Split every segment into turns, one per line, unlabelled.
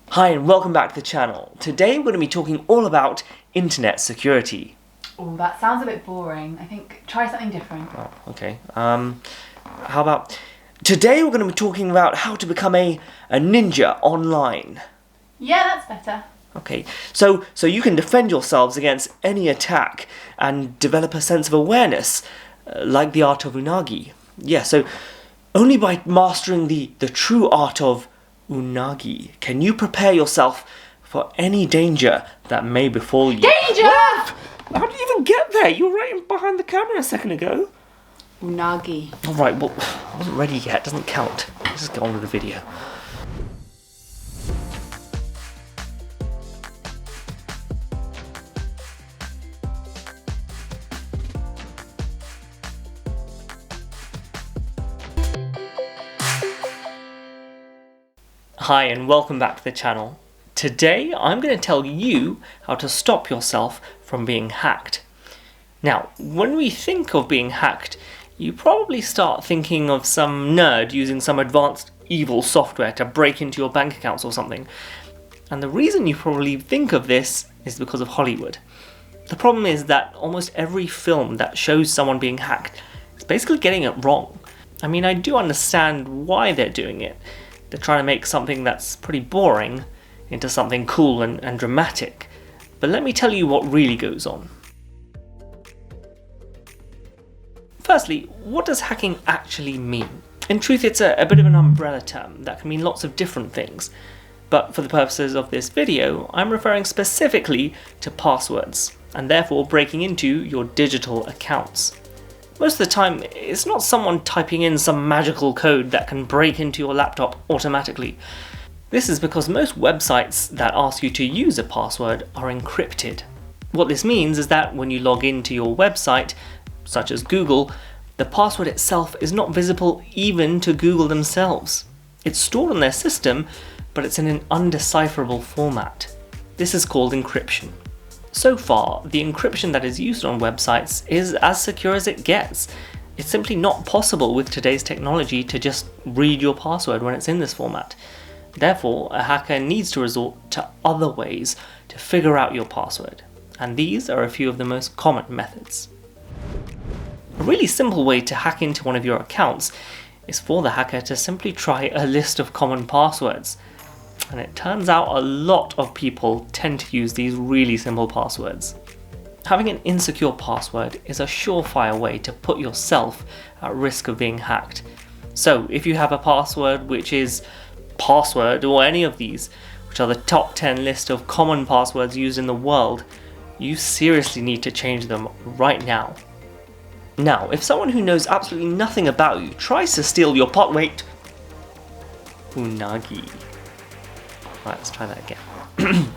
Hi and welcome back to the channel. Today we're going to be talking all about internet security.
Oh, that sounds a bit boring. I think try something different.
Oh, okay. How about today we're going to be talking about how to become a ninja online.
Yeah, that's better.
Okay, so you can defend yourselves against any attack and develop a sense of awareness, like the art of unagi. Yeah, so only by mastering the true art of unagi can you prepare yourself for any danger that may befall you.
Danger!
What? How did you even get there? You were right behind the camera a second ago.
Unagi.
Alright, well, I wasn't ready yet, doesn't count. Let's just get on with the video. Hi and welcome back to the channel. Today I'm going to tell you how to stop yourself from being hacked. Now, when we think of being hacked, you probably start thinking of some nerd using some advanced evil software to break into your bank accounts or something. And the reason you probably think of this is because of Hollywood. The problem is that almost every film that shows someone being hacked is basically getting it wrong. I mean, I do understand why they're doing it. They're trying to make something that's pretty boring into something cool and dramatic. But let me tell you what really goes on. Firstly, what does hacking actually mean? In truth, it's a bit of an umbrella term that can mean lots of different things. But for the purposes of this video, I'm referring specifically to passwords, and therefore breaking into your digital accounts. Most of the time, it's not someone typing in some magical code that can break into your laptop automatically. This is because most websites that ask you to use a password are encrypted. What this means is that when you log into your website, such as Google, the password itself is not visible even to Google themselves. It's stored on their system, but it's in an undecipherable format. This is called encryption. So far, the encryption that is used on websites is as secure as it gets. It's simply not possible with today's technology to just read your password when it's in this format. Therefore, a hacker needs to resort to other ways to figure out your password, and these are a few of the most common methods. A really simple way to hack into one of your accounts is for the hacker to simply try a list of common passwords. And it turns out a lot of people tend to use these really simple passwords. Having an insecure password is a surefire way to put yourself at risk of being hacked. So if you have a password which is password or any of these, which are the top 10 list of common passwords used in the world, you seriously need to change them right now. Now, if someone who knows absolutely nothing about you tries to steal your unagi. Right, let's try that again.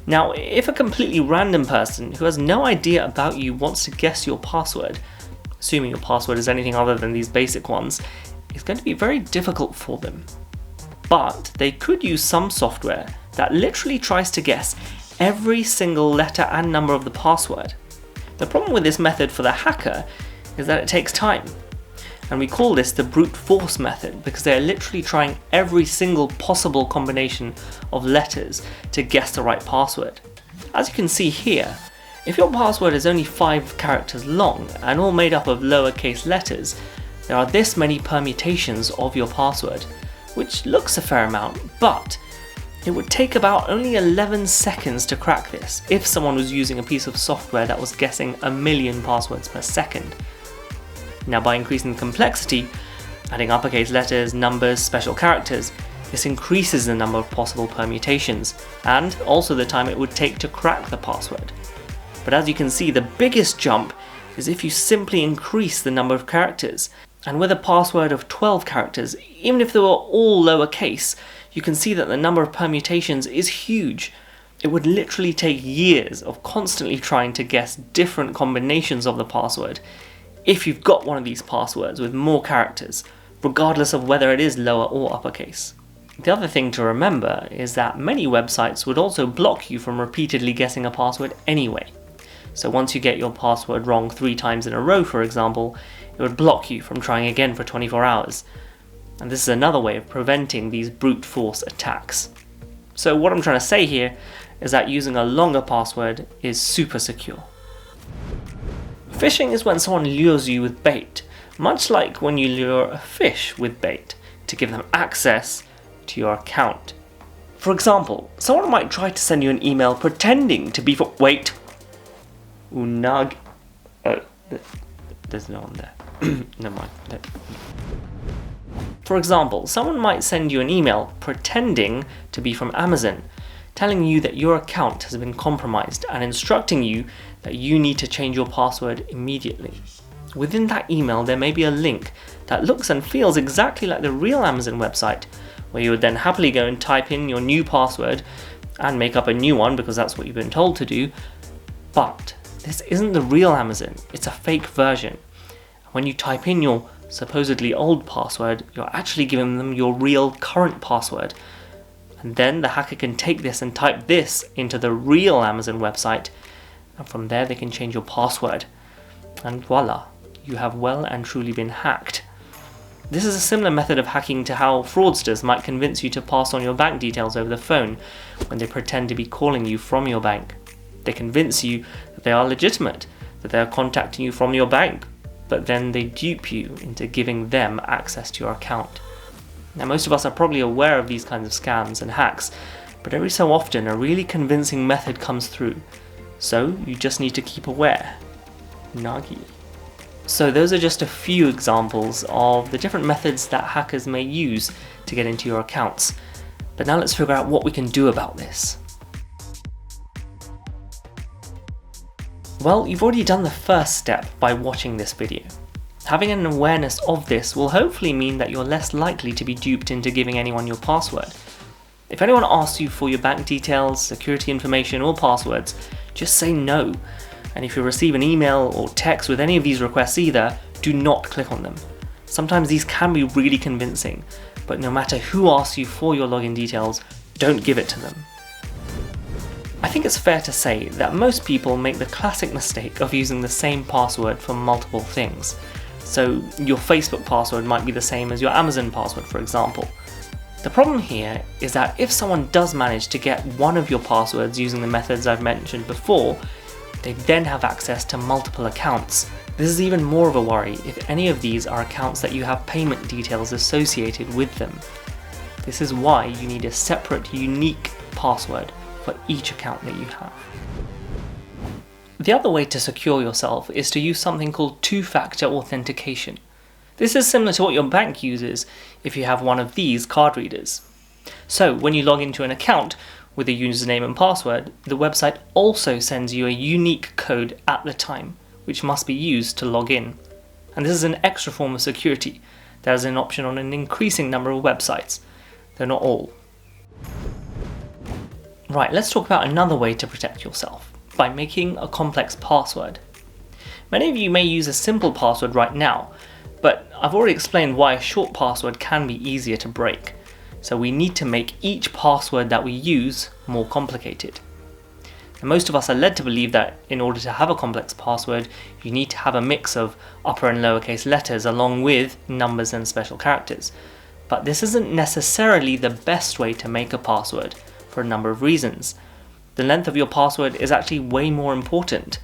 Now, if a completely random person who has no idea about you wants to guess your password, assuming your password is anything other than these basic ones, it's going to be very difficult for them. But they could use some software that literally tries to guess every single letter and number of the password. The problem with this method for the hacker is that it takes time. And we call this the brute force method because they are literally trying every single possible combination of letters to guess the right password. As you can see here, if your password is only 5 characters long and all made up of lowercase letters, there are this many permutations of your password, which looks a fair amount, but it would take about only 11 seconds to crack this if someone was using a piece of software that was guessing 1 million passwords per second. Now, by increasing the complexity, adding uppercase letters, numbers, special characters, this increases the number of possible permutations, and also the time it would take to crack the password. But as you can see, the biggest jump is if you simply increase the number of characters. And with a password of 12 characters, even if they were all lowercase, you can see that the number of permutations is huge. It would literally take years of constantly trying to guess different combinations of the password if you've got one of these passwords with more characters, regardless of whether it is lower or uppercase. The other thing to remember is that many websites would also block you from repeatedly guessing a password anyway. So once you get your password wrong 3 times in a row, for example, it would block you from trying again for 24 hours. And this is another way of preventing these brute force attacks. So what I'm trying to say here is that using a longer password is super secure. Phishing is when someone lures you with bait, much like when you lure a fish with bait to give them access to your account. For example, someone might try to send you an email pretending to be for— wait! Unagi— oh, there's no one there. Never mind. For example, someone might send you an email pretending to be from Amazon, telling you that your account has been compromised and instructing you that you need to change your password immediately. Within that email, there may be a link that looks and feels exactly like the real Amazon website, where you would then happily go and type in your new password and make up a new one because that's what you've been told to do. But this isn't the real Amazon, it's a fake version. When you type in your supposedly old password, you're actually giving them your real current password. And then the hacker can take this and type this into the real Amazon website, and from there they can change your password. And voila, you have well and truly been hacked. This is a similar method of hacking to how fraudsters might convince you to pass on your bank details over the phone when they pretend to be calling you from your bank. They convince you that they are legitimate, that they are contacting you from your bank, but then they dupe you into giving them access to your account. Now, most of us are probably aware of these kinds of scams and hacks, but every so often a really convincing method comes through. So you just need to keep aware. Nagi. So those are just a few examples of the different methods that hackers may use to get into your accounts. But now let's figure out what we can do about this. Well, you've already done the first step by watching this video. Having an awareness of this will hopefully mean that you're less likely to be duped into giving anyone your password. If anyone asks you for your bank details, security information, or passwords, just say no. And if you receive an email or text with any of these requests either, do not click on them. Sometimes these can be really convincing, but no matter who asks you for your login details, don't give it to them. I think it's fair to say that most people make the classic mistake of using the same password for multiple things. So your Facebook password might be the same as your Amazon password, for example. The problem here is that if someone does manage to get one of your passwords using the methods I've mentioned before, they then have access to multiple accounts. This is even more of a worry if any of these are accounts that you have payment details associated with them. This is why you need a separate, unique password for each account that you have. The other way to secure yourself is to use something called two-factor authentication. This is similar to what your bank uses if you have one of these card readers. So when you log into an account with a username and password, the website also sends you a unique code at the time, which must be used to log in. And this is an extra form of security that is an option on an increasing number of websites, though not all. Right, let's talk about another way to protect yourself, by making a complex password. Many of you may use a simple password right now, but I've already explained why a short password can be easier to break. So we need to make each password that we use more complicated. And most of us are led to believe that in order to have a complex password, you need to have a mix of upper and lowercase letters along with numbers and special characters. But this isn't necessarily the best way to make a password for a number of reasons. The length of your password is actually way more important.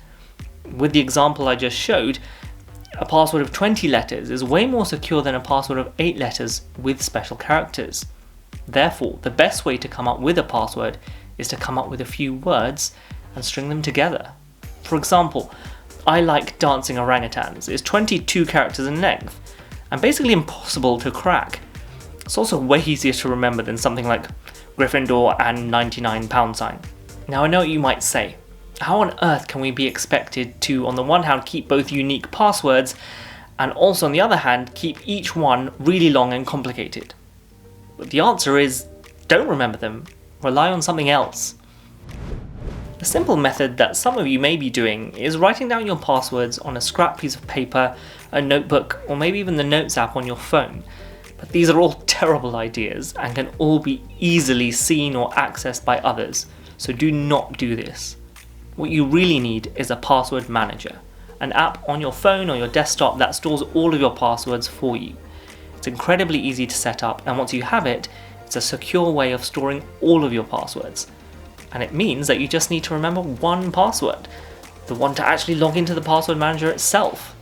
With the example I just showed, a password of 20 letters is way more secure than a password of 8 letters with special characters. Therefore, the best way to come up with a password is to come up with a few words and string them together. For example, I like dancing orangutans is 22 characters in length and basically impossible to crack. It's also way easier to remember than something like Gryffindor and 99 pound sign. Now I know what you might say. How on earth can we be expected to, on the one hand, keep both unique passwords and also on the other hand, keep each one really long and complicated? But the answer is, don't remember them. Rely on something else. A simple method that some of you may be doing is writing down your passwords on a scrap piece of paper, a notebook, or maybe even the Notes app on your phone. But these are all terrible ideas and can all be easily seen or accessed by others, so do not do this. What you really need is a password manager, an app on your phone or your desktop that stores all of your passwords for you. It's incredibly easy to set up, and once you have it, it's It's a secure way of storing all of your passwords. And it means that you just need to remember one password, the one to actually log into the password manager itself.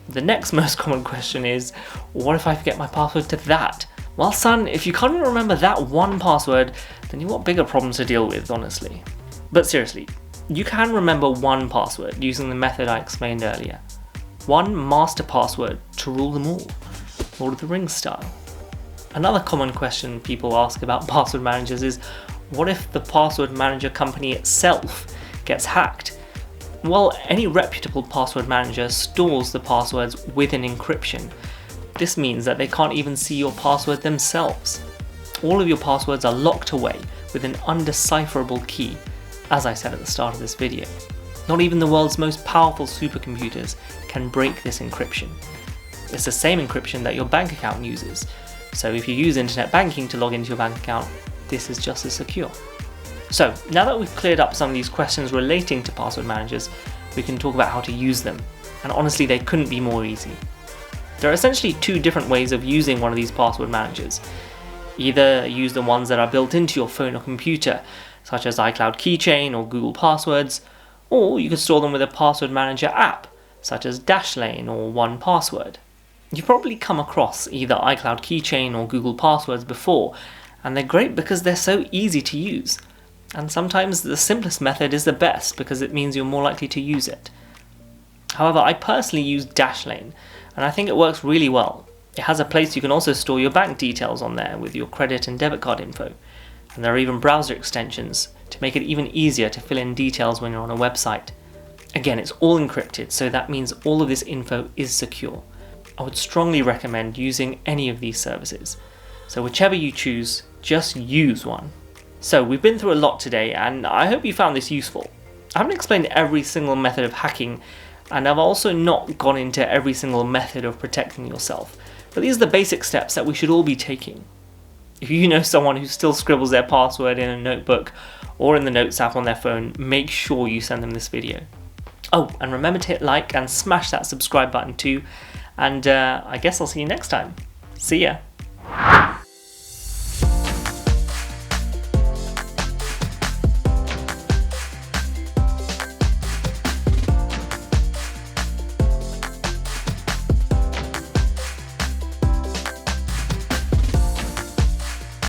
The next most common question is, what if I forget my password to that? Well, son, if you can't even remember that one password, then you've got bigger problems to deal with, honestly. But seriously, you can remember one password using the method I explained earlier. One master password to rule them all, Lord of the Rings style. Another common question people ask about password managers is, what if the password manager company itself gets hacked? Well, any reputable password manager stores the passwords with an encryption. This means that they can't even see your password themselves. All of your passwords are locked away with an undecipherable key, as I said at the start of this video. Not even the world's most powerful supercomputers can break this encryption. It's the same encryption that your bank account uses, so if you use internet banking to log into your bank account, this is just as secure. So now that we've cleared up some of these questions relating to password managers, we can talk about how to use them, and honestly they couldn't be more easy. There are essentially two different ways of using one of these password managers. Either use the ones that are built into your phone or computer, such as iCloud Keychain or Google Passwords, or you can store them with a password manager app, such as Dashlane or 1Password. You've probably come across either iCloud Keychain or Google Passwords before, and they're great because they're so easy to use. And sometimes the simplest method is the best because it means you're more likely to use it. However, I personally use Dashlane, and I think it works really well. It has a place you can also store your bank details on there with your credit and debit card info. And there are even browser extensions to make it even easier to fill in details when you're on a website. Again, it's all encrypted, so that means all of this info is secure. I would strongly recommend using any of these services. So whichever you choose, just use one. So we've been through a lot today, and I hope you found this useful. I haven't explained every single method of hacking, and I've also not gone into every single method of protecting yourself. But these are the basic steps that we should all be taking. If you know someone who still scribbles their password in a notebook or in the Notes app on their phone, make sure you send them this video. Oh, and remember to hit like and smash that subscribe button too. And I guess I'll see you next time. See ya.